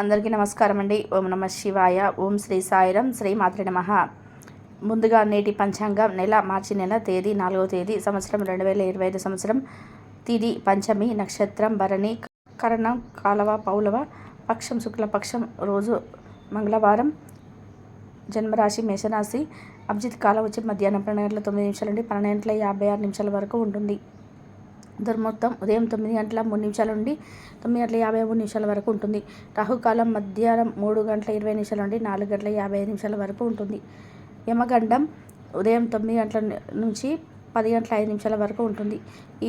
అందరికీ నమస్కారం అండి. ఓం నమ శివాయ. ఓం శ్రీ సాయిరం. శ్రీ మాత్రే నమః. ముందుగా నేటి పంచాంగం నెల మార్చి నెల తేదీ 4వ తేదీ సంవత్సరం 2025 సంవత్సరం. తిది పంచమి, నక్షత్రం భరణి, కరణం కాలవ పౌలవ, పక్షం శుక్లపక్షం, రోజు మంగళవారం, జన్మరాశి మేషరాశి, అభిజిత్ కాలం వచ్చి మధ్యాహ్నం 12:09 నుండి 12:56 వరకు ఉంటుంది. దుర్ముహూర్తం ఉదయం 9:03 నుండి 9:53 వరకు ఉంటుంది. రాహుకాలం మధ్యాహ్నం 3:20 నుండి 4:55 వరకు ఉంటుంది. యమగండం ఉదయం 9 గంటల నుంచి 10:05 వరకు ఉంటుంది.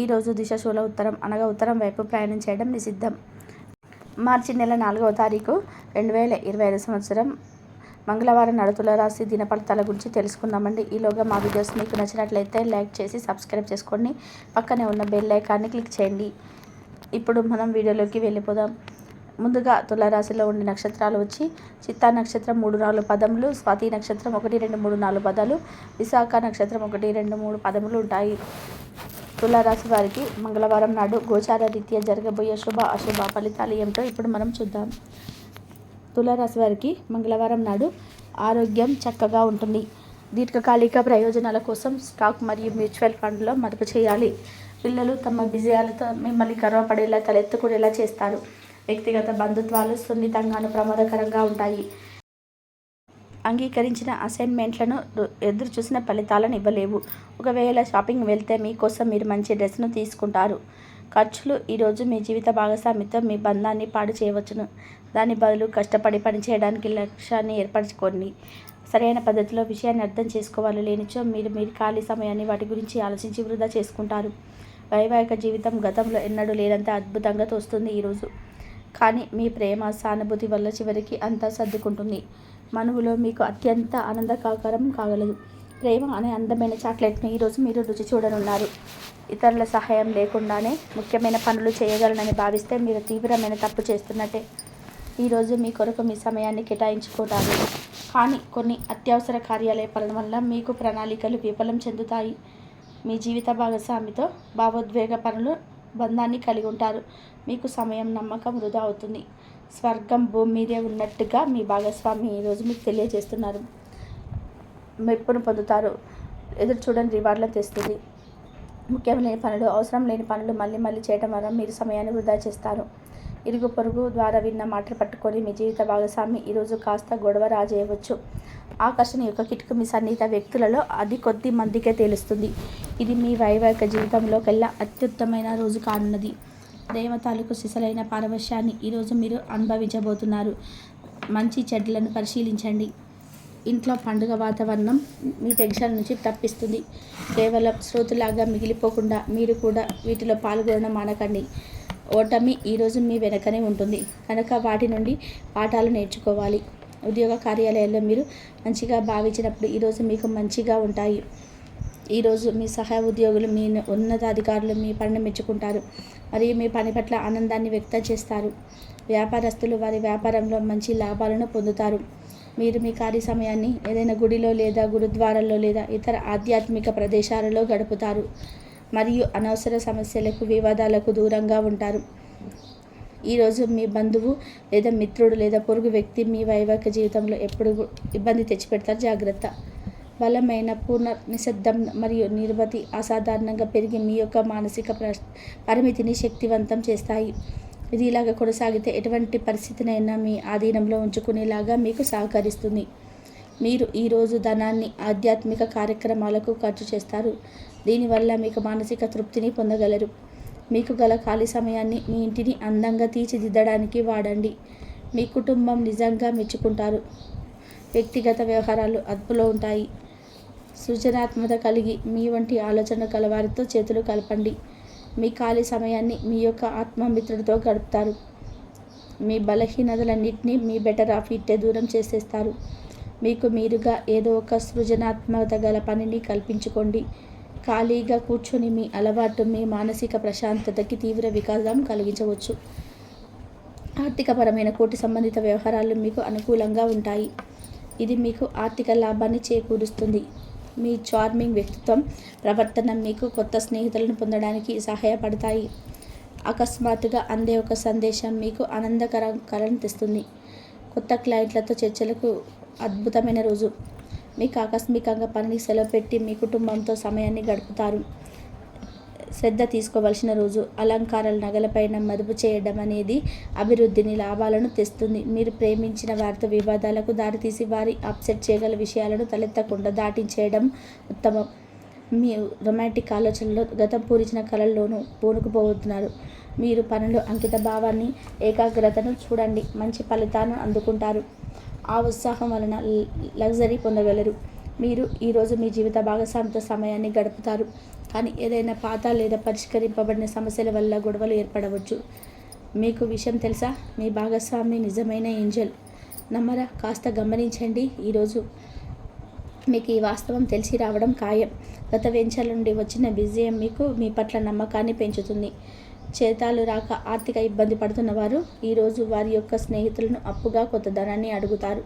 ఈరోజు దిశాశూల ఉత్తరం అనగా ఉత్తరం వైపు ప్రయాణం చేయడం నిషిద్ధం. మార్చి నెల 4వ తారీఖు 2025 సంవత్సరం మంగళవారం నాడు తులారాశి దినఫలితాల గురించి తెలుసుకుందామండి. ఈలోగా మా వీడియోస్ మీకు నచ్చినట్లయితే లైక్ చేసి సబ్స్క్రైబ్ చేసుకోండి. పక్కనే ఉన్న బెల్ ఐకాన్ని క్లిక్ చేయండి. ఇప్పుడు మనం వీడియోలోకి వెళ్ళిపోదాం. ముందుగా తులారాశిలో ఉండే నక్షత్రాలు వచ్చి చిత్తా నక్షత్రం 3-4 పదములు, స్వాతి నక్షత్రం 1-2-3-4 పదాలు, విశాఖ నక్షత్రం 1-2-3 పదములు ఉంటాయి. తులారాశి వారికి మంగళవారం నాడు గోచార రీత్యా జరగబోయే శుభ అశుభ ఫలితాలు ఏమిటో ఇప్పుడు మనం చూద్దాం. తులారాశి వారికి మంగళవారం నాడు ఆరోగ్యం చక్కగా ఉంటుంది. దీర్ఘకాలిక ప్రయోజనాల కోసం స్టాక్ మరియు మ్యూచువల్ ఫండ్లో మదుపు చేయాలి. పిల్లలు తమ విజయాలతో మిమ్మల్ని గర్వపడేలా తలెత్తుకునేలా చేస్తారు. వ్యక్తిగత బంధుత్వాలు సున్నితంగాను ప్రమాదకరంగా ఉంటాయి. అంగీకరించిన అసైన్మెంట్లను ఎదురు చూసిన ఫలితాలను ఇవ్వలేవు. ఒకవేళ షాపింగ్ వెళ్తే మీకోసం మీరు మంచి డ్రెస్ను తీసుకుంటారు. ఖర్చులు ఈరోజు మీ జీవిత భాగస్వామితో మీ బంధాన్ని పాడు చేయవచ్చును. దాని బదులు కష్టపడి పనిచేయడానికి లక్ష్యాన్ని ఏర్పరచుకోండి. సరైన పద్ధతిలో విషయాన్ని అర్థం చేసుకోవాలి. లేనిచో మీరు ఖాళీ సమయాన్ని వాటి గురించి ఆలోచించి వృధా చేసుకుంటారు. వైవాహిక జీవితం గతంలో ఎన్నడూ లేనంత అద్భుతంగా తోస్తుంది ఈరోజు. కానీ మీ ప్రేమ సానుభూతి వల్ల చివరికి అంతా సర్దుకుంటుంది. మనువులో మీకు అత్యంత ఆనందకరం కాగలదు. ప్రేమ అనే అందమైన చాక్లెట్ను ఈరోజు మీరు రుచి చూడనున్నారు. ఇతరుల సహాయం లేకుండానే ముఖ్యమైన పనులు చేయగలనని భావిస్తే మీరు తీవ్రమైన తప్పు చేస్తున్నట్టే. ఈరోజు మీ కొరకు మీ సమయాన్ని కేటాయించుకుంటారు. కానీ కొన్ని అత్యవసర కార్యాలు ఏర్పడడం వల్ల మీకు ప్రణాళికలు విఫలం చెందుతాయి. మీ జీవిత భాగస్వామితో భావోద్వేగ పనులు బంధాన్ని కలిగి ఉంటారు. మీకు సమయం నమ్మకం వృధా అవుతుంది. స్వర్గం భూమి మీదే ఉన్నట్టుగా మీ భాగస్వామి ఈరోజు మీకు తెలియజేస్తున్నారు. మెప్పును పొందుతారు. ఎదురు చూడని రివార్డులను తెస్తుంది. ముఖ్యం లేని పనులు, అవసరం లేని పనులు మళ్ళీ చేయడం వల్ల మీరు సమయాన్ని వృధా చేస్తారు. ఇరుగు పొరుగు ద్వారా విన్న మాటలు పట్టుకొని మీ జీవిత భాగస్వామి ఈరోజు కాస్త గొడవ రాజేయవచ్చు. ఆకర్షణ యొక్క కిటుకు మీ సన్నిహిత వ్యక్తులలో అది కొద్ది మందికే తెలుస్తుంది. ఇది మీ వైవాహిక జీవితంలోకెల్లా అత్యుత్తమైన రోజు కానున్నది. ప్రేమ తాలూకు సిసలైన పారవశ్యాన్ని ఈరోజు మీరు అనుభవించబోతున్నారు. మంచి చెడ్లను పరిశీలించండి. ఇంట్లో పండుగ వాతావరణం మీ టెన్షన్ నుంచి తప్పిస్తుంది. కేవలం శ్రోతలాగా మిగిలిపోకుండా మీరు కూడా వీటిలో పాల్గొనడం మానకండి. ఓటమి ఈరోజు మీ వెనకనే ఉంటుంది కనుక వాటి నుండి పాఠాలు నేర్చుకోవాలి. ఉద్యోగ కార్యాలయాల్లో మీరు మంచిగా భావించినప్పుడు ఈరోజు మీకు మంచిగా ఉంటాయి. ఈరోజు మీ సహాయ ఉద్యోగులు, మీ ఉన్నతాధికారులు మీ పనిని మెచ్చుకుంటారు మరియు మీ పని పట్ల ఆనందాన్ని వ్యక్తం చేస్తారు. వ్యాపారస్తులు వారి వ్యాపారంలో మంచి లాభాలను పొందుతారు. మీరు మీ ఖాళీ సమయాన్ని ఏదైనా గుడిలో లేదా గురుద్వారాల్లో లేదా ఇతర ఆధ్యాత్మిక ప్రదేశాలలో గడుపుతారు మరియు అనవసర సమస్యలకు, వివాదాలకు దూరంగా ఉంటారు. ఈరోజు మీ బంధువు లేదా మిత్రుడు లేదా పొరుగు వ్యక్తి మీ వైవాహిక జీవితంలో ఎప్పుడు ఇబ్బంది తెచ్చిపెడతారు. జాగ్రత్త. బలమైన పూర్ణ నిశ్శబ్దం మరియు నిర్వతి అసాధారణంగా పెరిగి మీ యొక్క మానసిక పరిమితిని శక్తివంతం చేస్తాయి. ఇది ఇలాగ కొనసాగితే ఎటువంటి పరిస్థితినైనా మీ ఆధీనంలో ఉంచుకునేలాగా మీకు సహకరిస్తుంది. మీరు ఈరోజు ధనాన్ని ఆధ్యాత్మిక కార్యక్రమాలకు ఖర్చు చేస్తారు. దీనివల్ల మీకు మానసిక తృప్తిని పొందగలరు. మీకు గల ఖాళీ సమయాన్ని మీ ఇంటిని అందంగా తీర్చిదిద్దడానికి వాడండి. మీ కుటుంబం నిజంగా మెచ్చుకుంటారు. వ్యక్తిగత వ్యవహారాలు అదుపులో ఉంటాయి. సృజనాత్మకత కలిగి మీ వంటి ఆలోచన కలవారితో చేతులు కలపండి. మీ ఖాళీ సమయాన్ని మీ యొక్క ఆత్మమిత్రుడితో గడుపుతారు. మీ బలహీనతలన్నింటినీ మీ బెటర్ ఆఫ్ ఇట్టే దూరం చేసేస్తారు. మీకు మీరుగా ఏదో ఒక సృజనాత్మకత గల పనిని కల్పించుకోండి. ఖాళీగా కూర్చొని మీ అలవాటు మీ మానసిక ప్రశాంతతకి తీవ్ర వికాసం కలిగించవచ్చు. ఆర్థికపరమైన కోటి సంబంధిత వ్యవహారాలు మీకు అనుకూలంగా ఉంటాయి. ఇది మీకు ఆర్థిక లాభాన్ని చేకూరుస్తుంది. మీ చార్మింగ్ వ్యక్తిత్వం, ప్రవర్తన మీకు కొత్త స్నేహితులను పొందడానికి సహాయపడతాయి. అకస్మాత్తుగా అందే ఒక సందేశం మీకు ఆనందకరం తెస్తుంది. కొత్త క్లయింట్లతో చర్చలకు అద్భుతమైన రోజు. మీకు ఆకస్మికంగా పనికి సెలవు పెట్టి మీ కుటుంబంతో సమయాన్ని గడుపుతారు. శ్రద్ధ తీసుకోవలసిన రోజు. అలంకారాల నగలపైన మదుపు చేయడం అనేది అభివృద్ధిని, లాభాలను తెస్తుంది. మీరు ప్రేమించిన వారితో వివాదాలకు దారితీసి వారి అప్సెట్ చేయగల విషయాలను తలెత్తకుండా దాటించేయడం ఉత్తమం. మీ రొమాంటిక్ ఆలోచనలో గతం పూరించిన కలల్లోనూ పూనుకుపోతున్నారు. మీరు పనులు అంకిత భావాన్ని, ఏకాగ్రతను చూడండి మంచి ఫలితాలను అందుకుంటారు. ఆ ఉత్సాహం వలన లగ్జరీ పొందగలరు. మీరు ఈరోజు మీ జీవిత భాగస్వామితో సమయాన్ని గడుపుతారు. కానీ ఏదైనా పాత లేదా పరిష్కరింపబడిన సమస్యల వల్ల గొడవలు ఏర్పడవచ్చు. మీకు విషయం తెలుసా? మీ భాగస్వామి నిజమైన ఏంజెల్. నమ్మరా? కాస్త గమనించండి. ఈరోజు మీకు ఈ వాస్తవం తెలిసి రావడం ఖాయం. గత వెంచర్ల నుండి వచ్చిన విజయం మీకు మీ పట్ల నమ్మకాన్ని పెంచుతుంది. చేతాలు రాక ఆర్థిక ఇబ్బంది పడుతున్న వారు ఈరోజు వారి యొక్క స్నేహితులను అప్పుగా కొంత ధనాన్ని అడుగుతారు.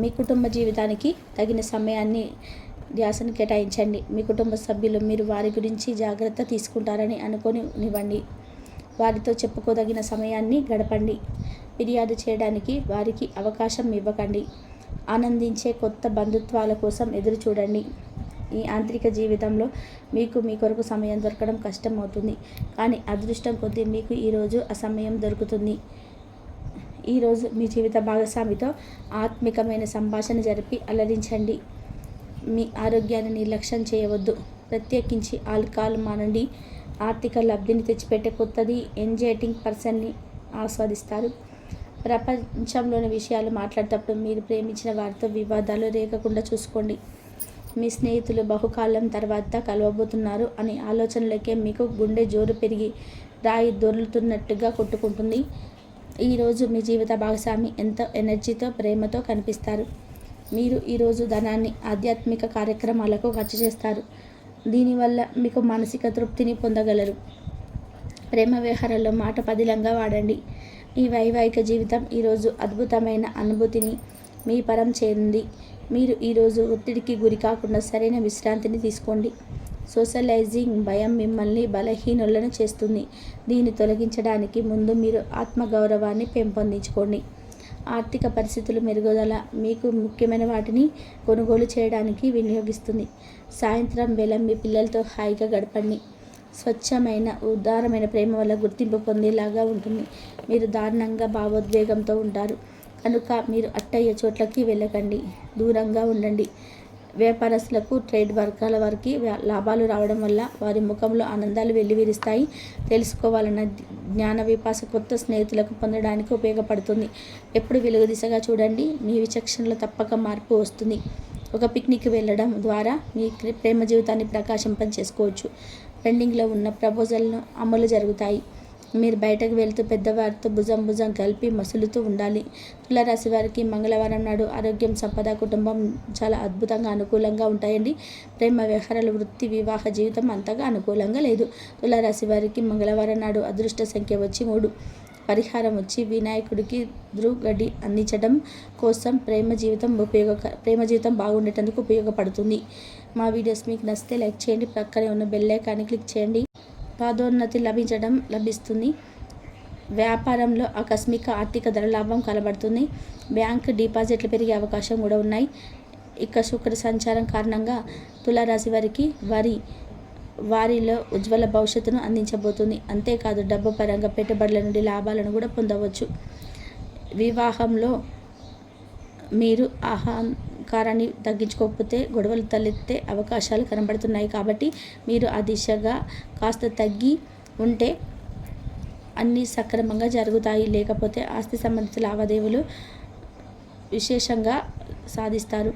మీ కుటుంబ జీవితానికి తగిన సమయాన్ని, ధ్యాసను కేటాయించండి. మీ కుటుంబ సభ్యులు మీరు వారి గురించి జాగ్రత్త తీసుకుంటారని అనుకోనివ్వండి. వారితో చెప్పుకోదగిన సమయాన్ని గడపండి. ఫిర్యాదు చేయడానికి వారికి అవకాశం ఇవ్వకండి. ఆనందించే కొత్త బంధుత్వాల కోసం ఎదురు చూడండి. ఈ ఆంతరిక జీవితంలో మీకు మీ కొరకు సమయం దొరకడం కష్టమవుతుంది. కానీ అదృష్టం కొద్దీ మీకు ఈరోజు ఆ సమయం దొరుకుతుంది. ఈరోజు మీ జీవిత భాగస్వామితో ఆత్మికమైన సంభాషణ జరిపి అలరించండి. మీ ఆరోగ్యాన్ని నిర్లక్ష్యం చేయవద్దు. ప్రత్యేకించి ఆల్కహాల్ మానండి. ఆర్థిక లబ్ధిని తెచ్చిపెట్టే కొత్తది ఎంజాయింగ్ పర్సన్ని ఆస్వాదిస్తారు. ప్రపంచంలోని విషయాలు మాట్లాడేటప్పుడు మీరు ప్రేమించిన వారితో వివాదాలు రేగకుండా చూసుకోండి. మీ స్నేహితులు బహుకాలం తర్వాత కలవబోతున్నారు అనే ఆలోచనలకే మీకు గుండె జోరు పెరిగి రాయి దొర్లుతున్నట్టుగా కొట్టుకుంటుంది. ఈరోజు మీ జీవిత భాగస్వామి ఎంతో ఎనర్జీతో, ప్రేమతో కనిపిస్తారు. మీరు ఈరోజు ధనాన్ని ఆధ్యాత్మిక కార్యక్రమాలకు ఖర్చు చేస్తారు. దీనివల్ల మీకు మానసిక తృప్తిని పొందగలరు. ప్రేమ వ్యవహారాల్లో మాట పదిలంగా వాడండి. మీ వైవాహిక జీవితం ఈరోజు అద్భుతమైన అనుభూతిని మీ పరం చేరింది. మీరు ఈరోజు ఒత్తిడికి గురి కాకుండా సరైన విశ్రాంతిని తీసుకోండి. సోషలైజింగ్ భయం మిమ్మల్ని బలహీనులను చేస్తుంది. దీన్ని తొలగించడానికి ముందు మీరు ఆత్మగౌరవాన్ని పెంపొందించుకోండి. ఆర్థిక పరిస్థితులు మెరుగుదల మీకు ముఖ్యమైన వాటిని కొనుగోలు చేయడానికి వినియోగిస్తుంది. సాయంత్రం వేళ మీ పిల్లలతో హాయిగా గడపండి. స్వచ్ఛమైన, ఉదారమైన ప్రేమ వల్ల గుర్తింపు పొందేలాగా ఉంటుంది. మీరు దారుణంగా భావోద్వేగంతో ఉంటారు కనుక మీరు అట్టయ్యే చోట్లకి వెళ్ళకండి, దూరంగా ఉండండి. వ్యాపారస్తులకు, ట్రేడ్ వర్గాల వారికి లాభాలు రావడం వల్ల వారి ముఖంలో ఆనందాలు వెల్లివిరుస్తాయి. తెలుసుకోవాలన్న జ్ఞాన విపాస కొత్త స్నేహితులకు పొందడానికి ఉపయోగపడుతుంది. ఎప్పుడు వెలుగు దిశగా చూడండి. మీ విచక్షణలో తప్పక మార్పు వస్తుంది. ఒక పిక్నిక్ వెళ్ళడం ద్వారా మీ ప్రేమ జీవితాన్ని ప్రకాశింపచేసుకోవచ్చు. పెండింగ్లో ఉన్న ప్రపోజల్ను అమలు జరుగుతాయి. మీరు బయటకు వెళ్తూ పెద్దవారితో భుజం కలిపి మసులుతూ ఉండాలి. తులారాశి వారికి మంగళవారం నాడు ఆరోగ్యం, సంపద, కుటుంబం చాలా అద్భుతంగా అనుకూలంగా ఉంటాయండి. ప్రేమ వ్యవహారాలు, వృత్తి, వివాహ జీవితం అంతగా అనుకూలంగా లేదు. తులారాశి వారికి మంగళవారం నాడు అదృష్ట సంఖ్య వచ్చి 3. పరిహారం వచ్చి వినాయకుడికి గడ్డి అందించడం కోసం ప్రేమ జీవితం బాగుండేటందుకు ఉపయోగపడుతుంది. మా వీడియోస్ మీకు నచ్చితే లైక్ చేయండి. పక్కనే ఉన్న బెల్ ఐకాన్ని క్లిక్ చేయండి. పదోన్నతి లభిస్తుంది. వ్యాపారంలో ఆకస్మిక ఆర్థిక ధనలాభం కనబడుతుంది. బ్యాంక్ డిపాజిట్లు పెరిగే అవకాశం కూడా ఉన్నాయి. ఇక శుక్ర సంచారం కారణంగా తులారాశి వారికి వారిలో ఉజ్వల భవిష్యత్తును అందించబోతుంది. అంతేకాదు డబ్బు పరంగా పెట్టుబడుల నుండి లాభాలను కూడా పొందవచ్చు. వివాహంలో మీరు అహంకారాన్ని తగ్గించుకోకపోతే గొడవలు తలెత్తే అవకాశాలు కనబడుతున్నాయి. కాబట్టి మీరు ఆ దిశగా కాస్త తగ్గి ఉంటే అన్నీ సక్రమంగా జరుగుతాయి. లేకపోతే ఆస్తి సంబంధిత లావాదేవీలు విశేషంగా సాధిస్తారు.